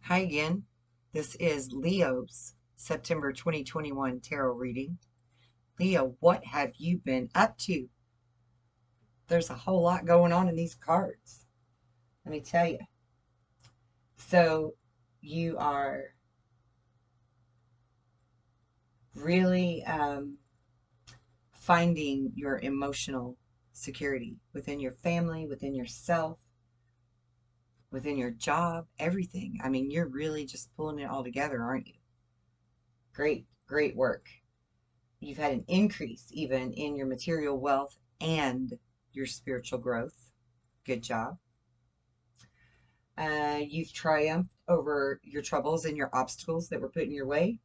Hi again. This is Leo's September 2021 tarot reading. Leo, what have you been up to? There's a whole lot going on in these cards. Let me tell you. So, you are really finding your emotional security within your family, within yourself, within your job, everything. I mean, you're really just pulling it all together, aren't you? Great, great work. You've had an increase even in your material wealth and your spiritual growth. Good job. You've triumphed over your troubles and your obstacles that were put in your way.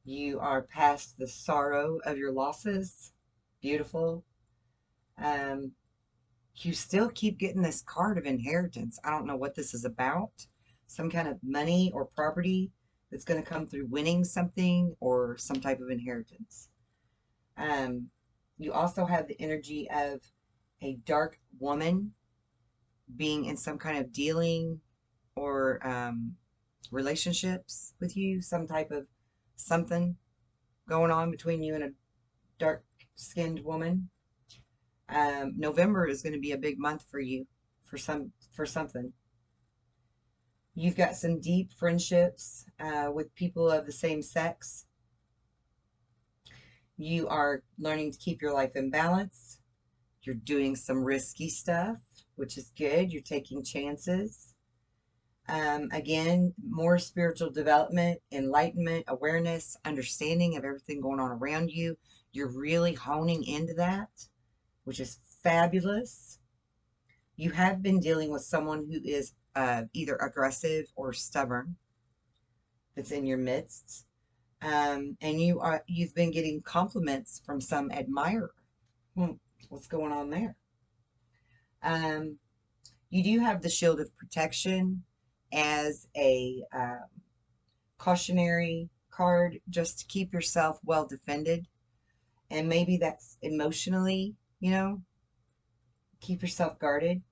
You are past the sorrow of your losses. Beautiful. Um, you still keep getting this card of inheritance. I don't know what this is about. Some kind of money or property that's going to come through winning something or some type of inheritance. Um, you also have the energy of a dark woman being in some kind of dealing or relationships with you, some type of something going on between you and a dark skinned woman. November is going to be a big month for you for something. You've got some deep friendships with people of the same sex. You are learning to keep your life in balance. You're doing some risky stuff, which is good. You're taking chances. Again, more spiritual development, enlightenment, awareness, understanding of everything going on around you. You're really honing into that, which is fabulous. You have been dealing with someone who is either aggressive or stubborn that's in your midst. And you've been getting compliments from some admirer. Hmm, what's going on there? Um, you do have the shield of protection as a cautionary card just to keep yourself well defended. And maybe that's emotionally, keep yourself guarded.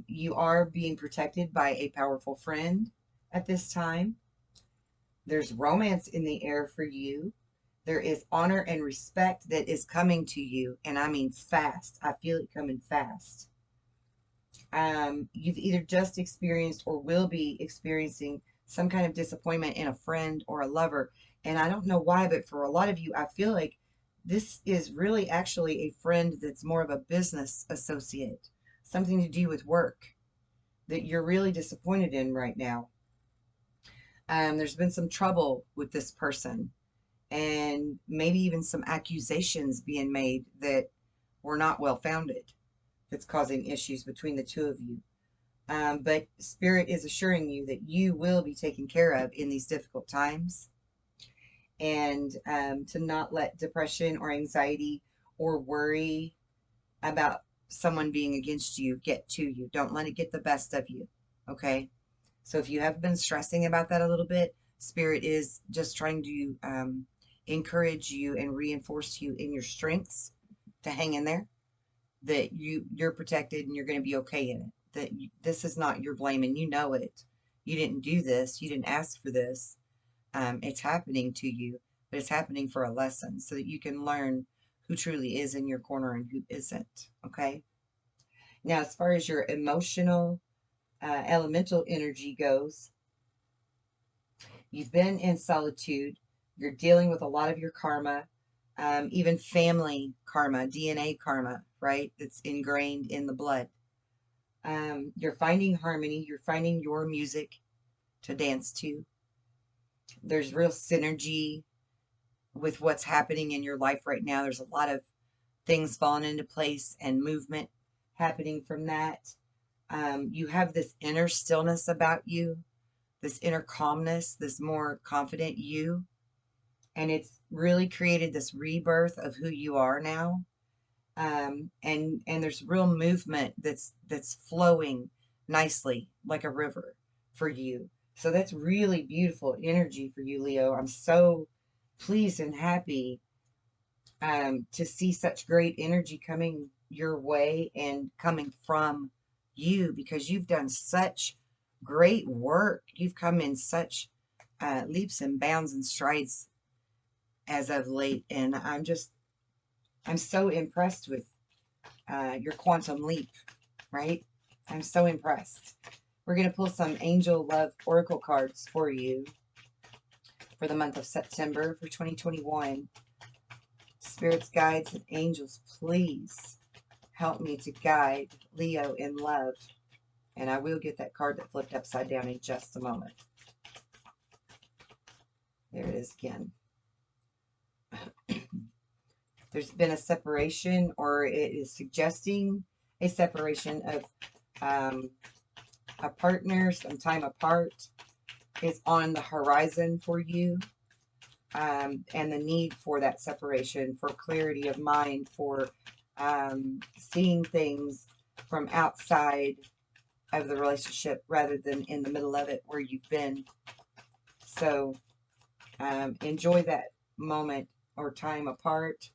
You are being protected by a powerful friend at this time. There's romance in the air for you. There is honor and respect that is coming to you. And I mean fast. I feel it coming fast. You've either just experienced or will be experiencing some kind of disappointment in a friend or a lover. And I don't know why, but for a lot of you, I feel like this is really actually a friend that's more of a business associate, something to do with work that you're really disappointed in right now. There's been some trouble with this person and maybe even some accusations being made that were not well founded that's causing issues between the two of you. But Spirit is assuring you that you will be taken care of in these difficult times, and to not let depression or anxiety or worry about someone being against you get to you. Don't let it get the best of you. Okay? So if you have been stressing about that a little bit, Spirit is just trying to encourage you and reinforce you in your strengths to hang in there, that you're protected and you're going to be okay in it, that this is not your blame and you know it. You didn't do this, you didn't ask for this. It's happening to you, but it's happening for a lesson so that you can learn who truly is in your corner and who isn't. Okay, now as far as your emotional elemental energy goes, you've been in solitude. You're dealing with a lot of your karma, even family karma, DNA karma, right? That's ingrained in the blood. You're finding harmony. You're finding your music to dance to. There's real synergy with what's happening in your life right now. There's a lot of things falling into place and movement happening from that. You have this inner stillness about you, this inner calmness, this more confident you. And it's really created this rebirth of who you are now. And there's real movement that's flowing nicely like a river for you. So that's really beautiful energy for you, Leo. I'm so pleased and happy to see such great energy coming your way and coming from you, because you've done such great work. You've come in such leaps and bounds and strides as of late, and I'm so impressed with your quantum leap, right? I'm so impressed. We're going to pull some Angel Love Oracle cards for you for the month of September for 2021. Spirits, guides, and angels, please help me to guide Leo in love. And I will get that card that flipped upside down in just a moment. There it is again. There's been a separation, or it is suggesting a separation of a partner, some time apart is on the horizon for you. And the need for that separation, for clarity of mind, for seeing things from outside of the relationship rather than in the middle of it where you've been. So enjoy that moment or time apart.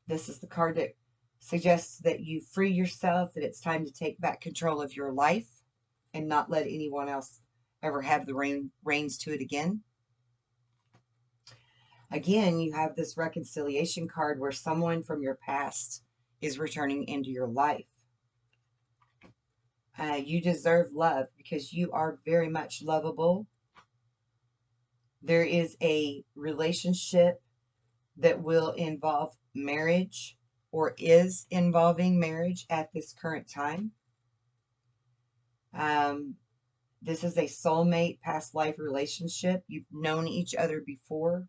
This is the card that suggests that you free yourself, that it's time to take back control of your life and not let anyone else ever have the reins to it again. Again, you have this reconciliation card where someone from your past is returning into your life. You deserve love because you are very much lovable. There is a relationship that will involve marriage or is involving marriage at this current time. This is a soulmate past life relationship. You've known each other before.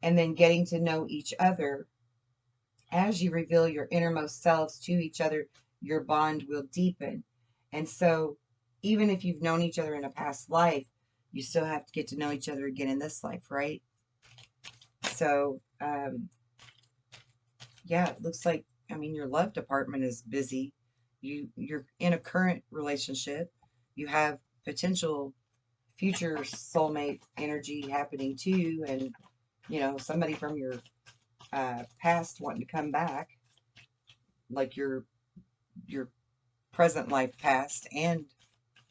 And then getting to know each other as you reveal your innermost selves to each other, your bond will deepen. And so even if you've known each other in a past life, you still have to get to know each other again in this life, right? So, yeah, it looks like, I mean, your love department is busy. You're in a current relationship. You have potential future soulmate energy happening too. And, you know, somebody from your past wanting to come back, like your present life past and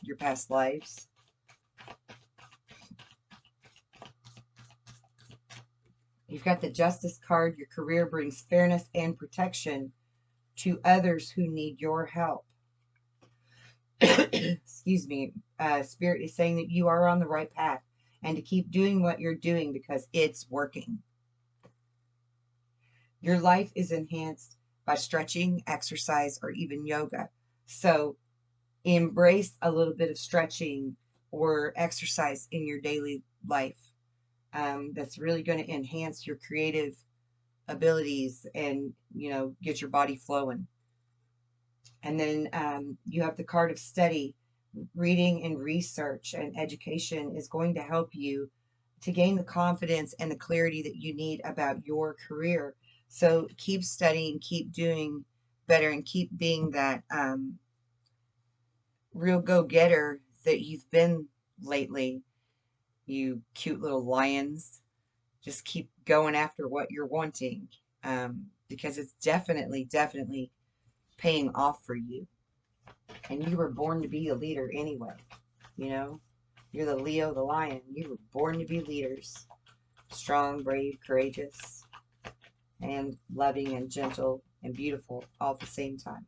your past lives. You've got the Justice card. Your career brings fairness and protection to others who need your help. Excuse me. Spirit is saying that you are on the right path and to keep doing what you're doing because it's working. Your life is enhanced by stretching, exercise, or even yoga. So embrace a little bit of stretching or exercise in your daily life. That's really going to enhance your creative abilities and, you know, get your body flowing. And then you have the card of study. Reading and research and education is going to help you to gain the confidence and the clarity that you need about your career. So keep studying, keep doing better, and keep being that real go-getter that you've been lately. You cute little lions. Just keep going after what you're wanting, because it's definitely paying off for you. And you were born to be a leader anyway. You know, you're the Leo, the lion. You were born to be leaders. Strong, brave, courageous, and loving and gentle and beautiful all at the same time.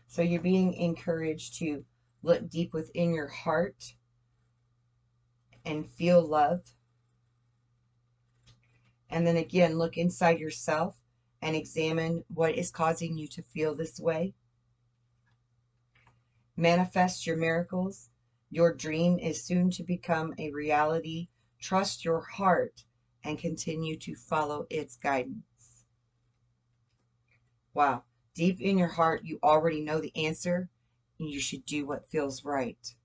So you're being encouraged to look deep within your heart and feel love. And then again, look inside yourself and examine what is causing you to feel this way. Manifest your miracles. Your dream is soon to become a reality. Trust your heart and continue to follow its guidance. Wow. Deep in your heart, you already know the answer, and you should do what feels right.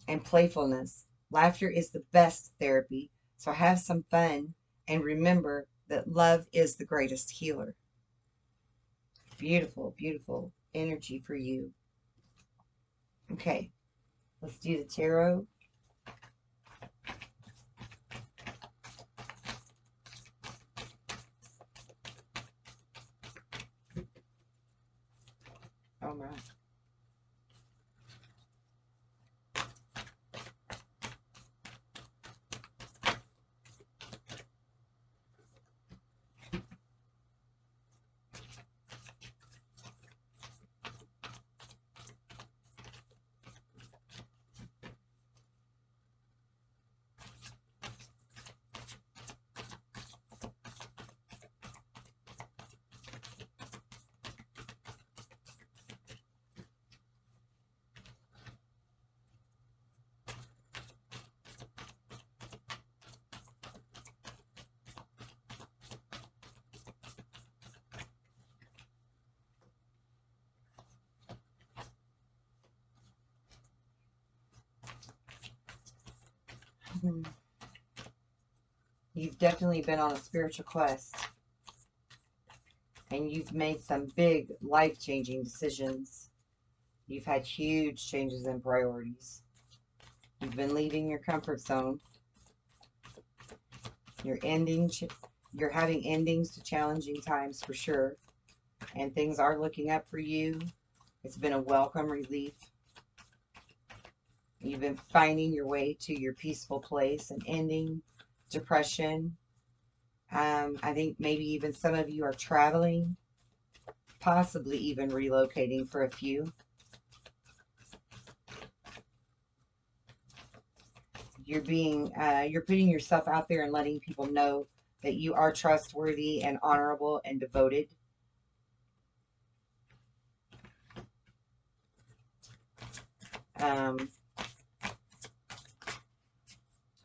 And playfulness. Laughter is the best therapy, so have some fun and remember that love is the greatest healer. Beautiful, beautiful energy for you. Okay, let's do the tarot. Oh my. You've definitely been on a spiritual quest, and you've made some big life-changing decisions. You've had huge changes in priorities. You've been leaving your comfort zone. You're having endings to challenging times for sure, and things are looking up for you. It's been a welcome relief. You've been finding your way to your peaceful place and ending depression. I think maybe even some of you are traveling, possibly even relocating for a few. You're putting yourself out there and letting people know that you are trustworthy and honorable and devoted.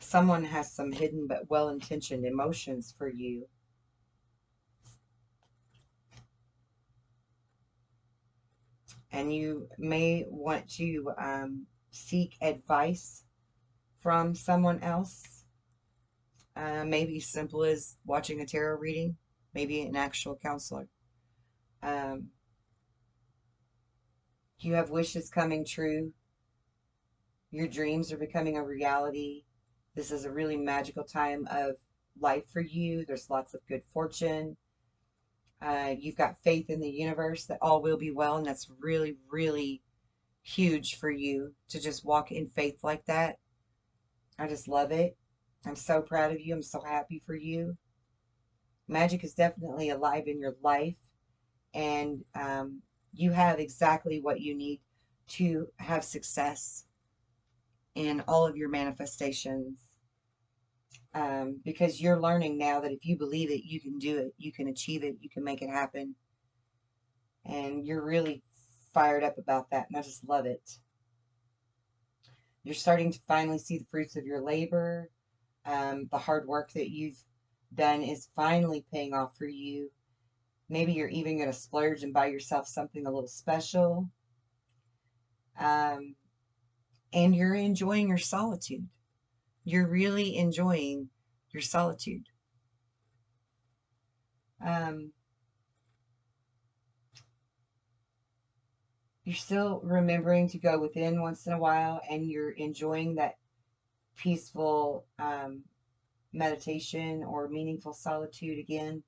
Someone has some hidden but well-intentioned emotions for you. And you may want to seek advice from someone else. Maybe simple as watching a tarot reading, maybe an actual counselor. You have wishes coming true. Your dreams are becoming a reality. This is a really magical time of life for you. There's lots of good fortune. You've got faith in the universe that all will be well, and that's really, really huge for you to just walk in faith like that. I just love it. I'm so proud of you. I'm so happy for you. Magic is definitely alive in your life, and you have exactly what you need to have success in all of your manifestations, because you're learning now that if you believe it, you can do it, you can achieve it, you can make it happen, and you're really fired up about that, and I just love it. You're starting to finally see the fruits of your labor. The hard work that you've done is finally paying off for you. Maybe you're even going to splurge and buy yourself something a little special. And you're enjoying your solitude. You're really enjoying your solitude. You're still remembering to go within once in a while, and you're enjoying that peaceful meditation or meaningful solitude again.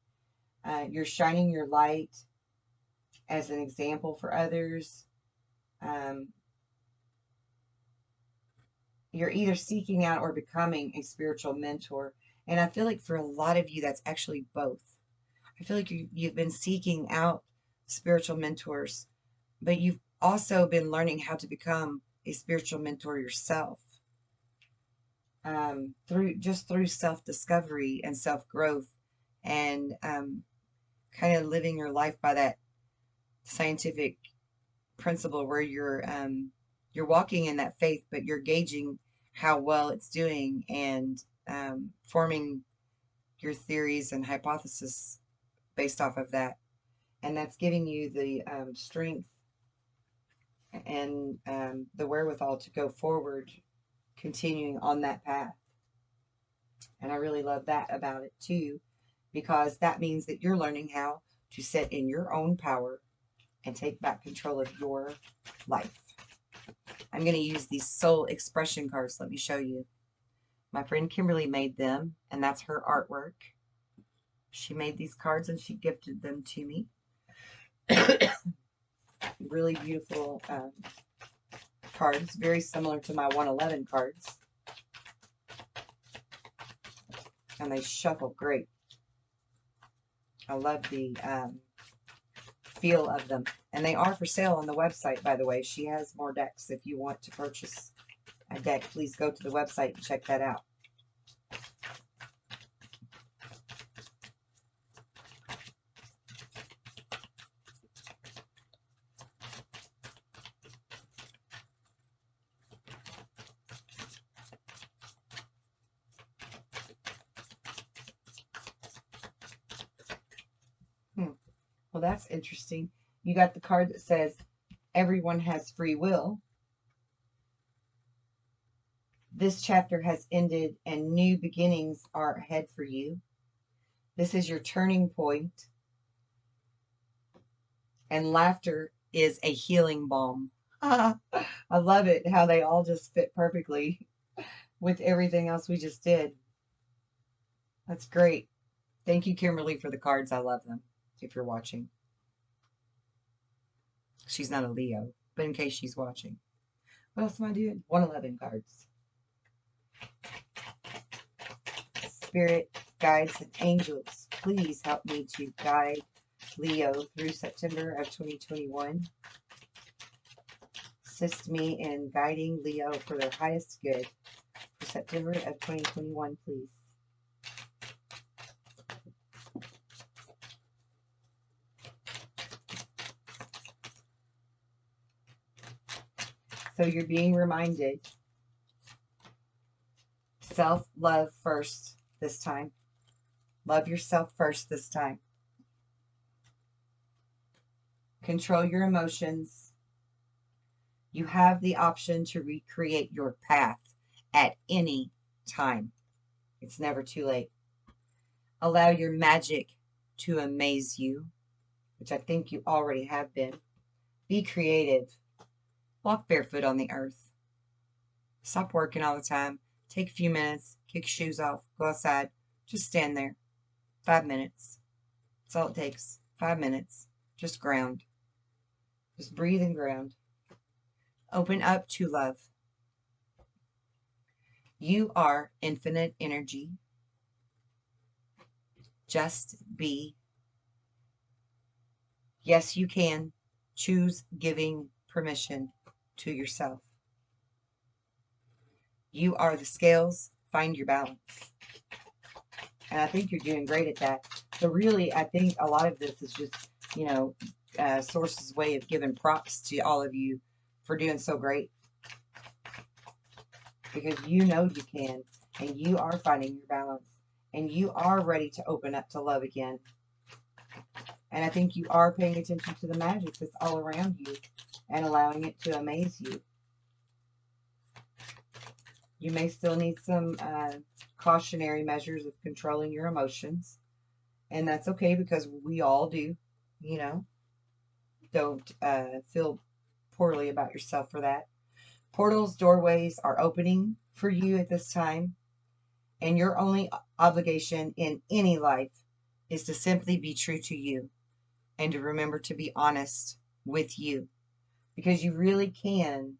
You're shining your light as an example for others. You're either seeking out or becoming a spiritual mentor. And I feel like for a lot of you, that's actually both. I feel like you've been seeking out spiritual mentors, but you've also been learning how to become a spiritual mentor yourself, through self-discovery and self-growth, and kind of living your life by that scientific principle where you're walking in that faith, but you're gauging how well it's doing, and forming your theories and hypotheses based off of that. And that's giving you the strength and the wherewithal to go forward, continuing on that path. And I really love that about it too, because that means that you're learning how to sit in your own power and take back control of your life. I'm going to use these soul expression cards. Let me show you. My friend Kimberly made them, and that's her artwork. She made these cards and she gifted them to me. Really beautiful cards, very similar to my 111 cards. And they shuffle great. I love the feel of them. And they are for sale on the website, by the way. She has more decks. If you want to purchase a deck, please go to the website and check that out. Well, that's interesting. You got the card that says, everyone has free will. This chapter has ended and new beginnings are ahead for you. This is your turning point. And laughter is a healing balm. I love it, how they all just fit perfectly with everything else we just did. That's great. Thank you, Kimberly, for the cards. I love them, if you're watching. She's not a Leo, but in case she's watching. What else am I doing? 111 cards. Spirit, guides, and angels, please help me to guide Leo through September of 2021. Assist me in guiding Leo for their highest good for September of 2021, please. So you're being reminded, self-love first this time. Love yourself first this time. Control your emotions. You have the option to recreate your path at any time. It's never too late. Allow your magic to amaze you, which I think you already have been. Be creative. Walk barefoot on the earth. Stop working all the time. Take a few minutes. Kick your shoes off. Go outside. Just stand there. 5 minutes. That's all it takes. 5 minutes. Just ground. Just breathe and ground. Open up to love. You are infinite energy. Just be. Yes, you can. Choose giving permission to yourself. You are the scales. Find your balance. And I think you're doing great at that. So really, I think a lot of this is just, you know, Source's way of giving props to all of you for doing so great. Because you know you can. And you are finding your balance. And you are ready to open up to love again. And I think you are paying attention to the magic that's all around you and allowing it to amaze you. You may still need some cautionary measures of controlling your emotions. And that's okay, because we all do, you know. Don't feel poorly about yourself for that. Portals, doorways are opening for you at this time. And your only obligation in any life is to simply be true to you. And to remember to be honest with you. Because you really can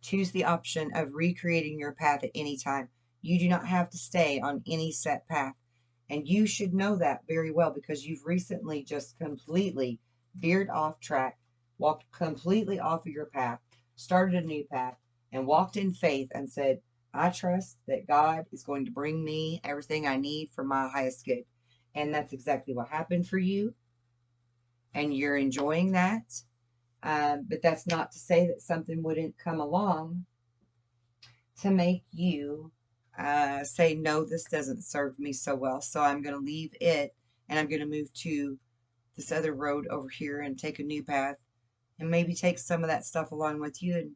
choose the option of recreating your path at any time. You do not have to stay on any set path. And you should know that very well, because you've recently just completely veered off track, walked completely off of your path, started a new path, and walked in faith and said, I trust that God is going to bring me everything I need for my highest good. And that's exactly what happened for you. And you're enjoying that. But that's not to say that something wouldn't come along to make you say, no, this doesn't serve me so well, so I'm going to leave it and I'm going to move to this other road over here and take a new path, and maybe take some of that stuff along with you, and,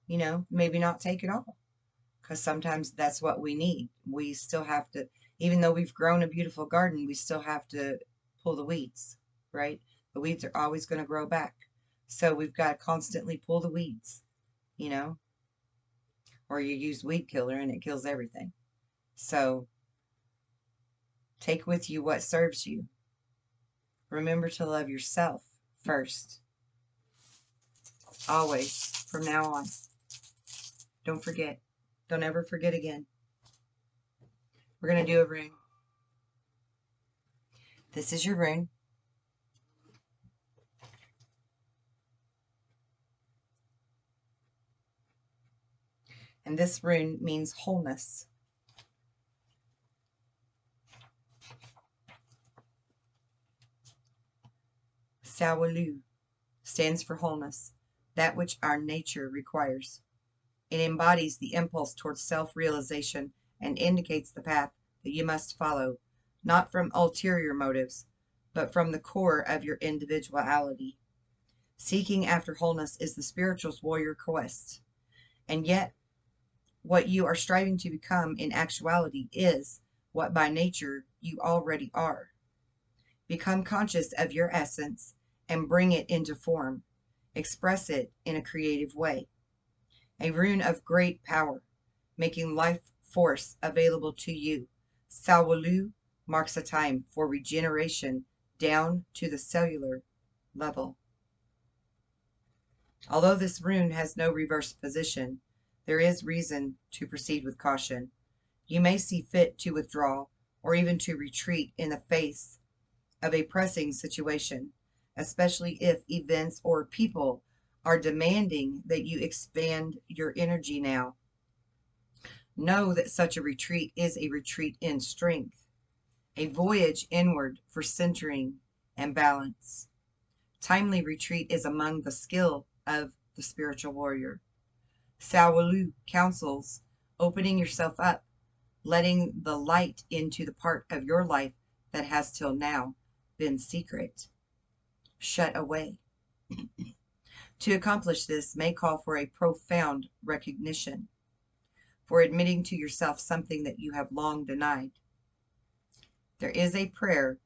you know, maybe not take it all, because sometimes that's what we need. We still have to, even though we've grown a beautiful garden, we still have to pull the weeds, right? The weeds are always going to grow back. So we've got to constantly pull the weeds, you know, or you use weed killer and it kills everything. So take with you what serves you. Remember to love yourself first. Always, from now on. Don't forget. Don't ever forget again. We're going to do a rune. This is your rune. And this rune means wholeness. Sawalu stands for wholeness, that which our nature requires. It embodies the impulse towards self-realization and indicates the path that you must follow, not from ulterior motives, but from the core of your individuality. Seeking after wholeness is the spiritual warrior quest, and yet what you are striving to become in actuality is what by nature you already are. Become conscious of your essence and bring it into form. Express it in a creative way. A rune of great power, making life force available to you. Sawalu marks a time for regeneration down to the cellular level. Although this rune has no reverse position, there is reason to proceed with caution. You may see fit to withdraw or even to retreat in the face of a pressing situation, especially if events or people are demanding that you expand your energy now. Know that such a retreat is a retreat in strength, a voyage inward for centering and balance. Timely retreat is among the skill of the spiritual warrior. Sawalu counsels opening yourself up, letting the light into the part of your life that has till now been secret, shut away. To accomplish this may call for a profound recognition, for admitting to yourself something that you have long denied. There is a prayer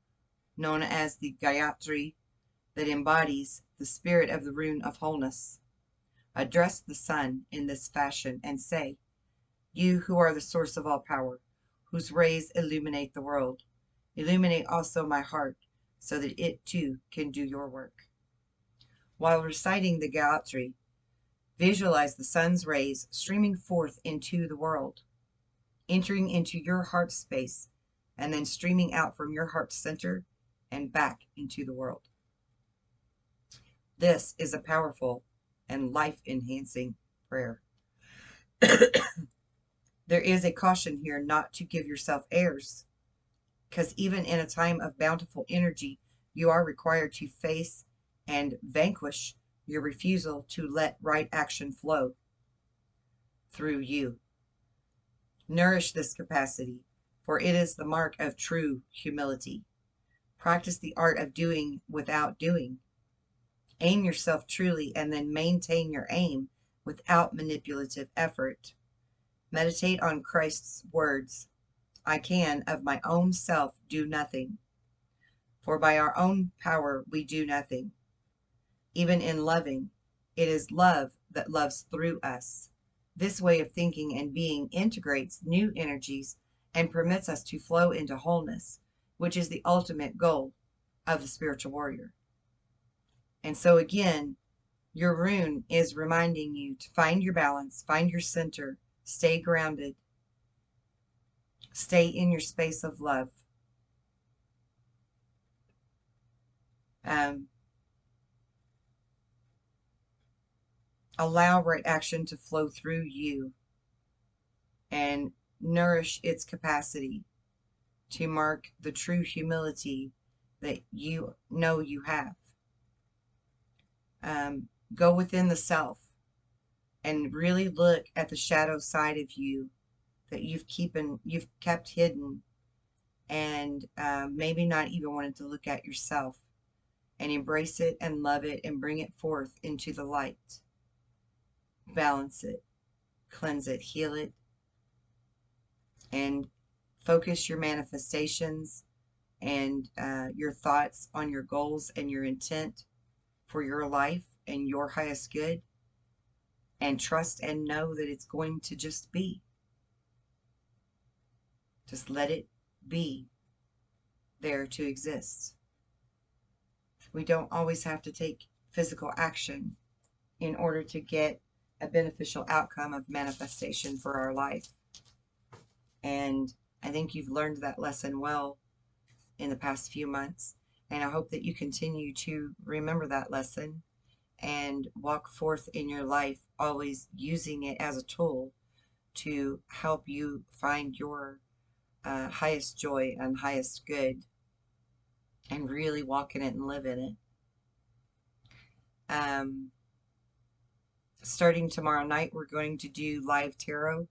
known as the Gayatri that embodies the spirit of the rune of wholeness. Address the sun in this fashion and say, "You who are the source of all power, whose rays illuminate the world, illuminate also my heart so that it too can do your work." While reciting the Gayatri, visualize the sun's rays streaming forth into the world, entering into your heart space, and then streaming out from your heart center and back into the world. This is a powerful and life-enhancing prayer. There is a caution here not to give yourself airs, because even in a time of bountiful energy, you are required to face and vanquish your refusal to let right action flow through you. Nourish this capacity, for it is the mark of true humility. Practice the art of doing without doing. Aim yourself truly and then maintain your aim without manipulative effort. Meditate on Christ's words, "I can of my own self do nothing." For by our own power we do nothing. Even in loving, it is love that loves through us. This way of thinking and being integrates new energies and permits us to flow into wholeness, which is the ultimate goal of the spiritual warrior. And so again, your rune is reminding you to find your balance, find your center, stay grounded, stay in your space of love. Allow right action to flow through you and nourish its capacity to mark the true humility that you know you have. Go within the self and really look at the shadow side of you that you've kept hidden, and maybe not even wanted to look at yourself, and embrace it and love it and bring it forth into the light. Balance it, cleanse it, heal it, and focus your manifestations and your thoughts on your goals and your intent for your life and your highest good, and trust and know that it's going to just be. Just let it be there to exist. We don't always have to take physical action in order to get a beneficial outcome of manifestation for our life. And I think you've learned that lesson well in the past few months. And I hope that you continue to remember that lesson and walk forth in your life, always using it as a tool to help you find your highest joy and highest good, and really walk in it and live in it. Starting tomorrow night, we're going to do live tarot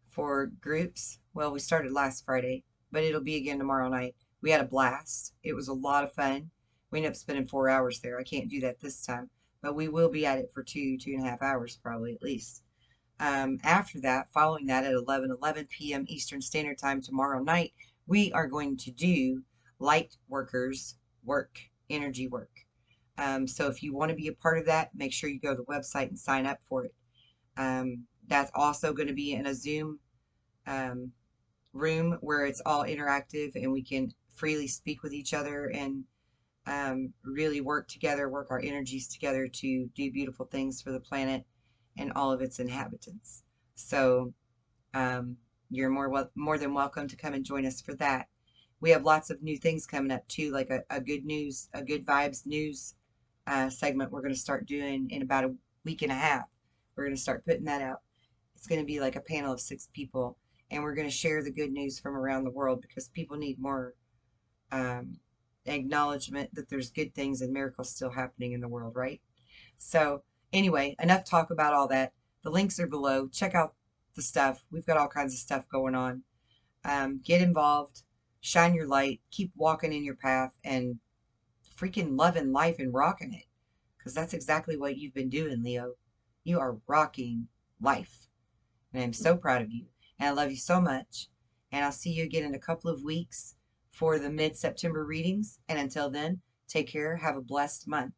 for groups. Well, we started last Friday, but it'll be again tomorrow night. We had a blast. It was a lot of fun. We ended up spending 4 hours there. I can't do that this time, but we will be at it for 2.5 hours probably at least. After that, following that at 11 p.m. Eastern Standard Time tomorrow night, we are going to do light workers work, energy work. So if you want to be a part of that, make sure you go to the website and sign up for it. That's also going to be in a Zoom room where it's all interactive and we can freely speak with each other and really work together, work our energies together to do beautiful things for the planet and all of its inhabitants. So you're more than welcome to come and join us for that. We have lots of new things coming up too, like a good vibes news segment we're going to start doing in about a week and a half. We're going to start putting that out. It's going to be like a panel of 6 people, and we're going to share the good news from around the world because people need more acknowledgement that there's good things and miracles still happening in the world, right? So anyway, enough talk about all that. The links are below. Check out the stuff. We've got all kinds of stuff going on. Get involved, shine your light, keep walking in your path, and freaking loving life and rocking it. Because that's exactly what you've been doing, Leo. You are rocking life. And I'm so proud of you. And I love you so much. And I'll see you again in a couple of weeks for the mid-September readings. And until then, take care. Have a blessed month.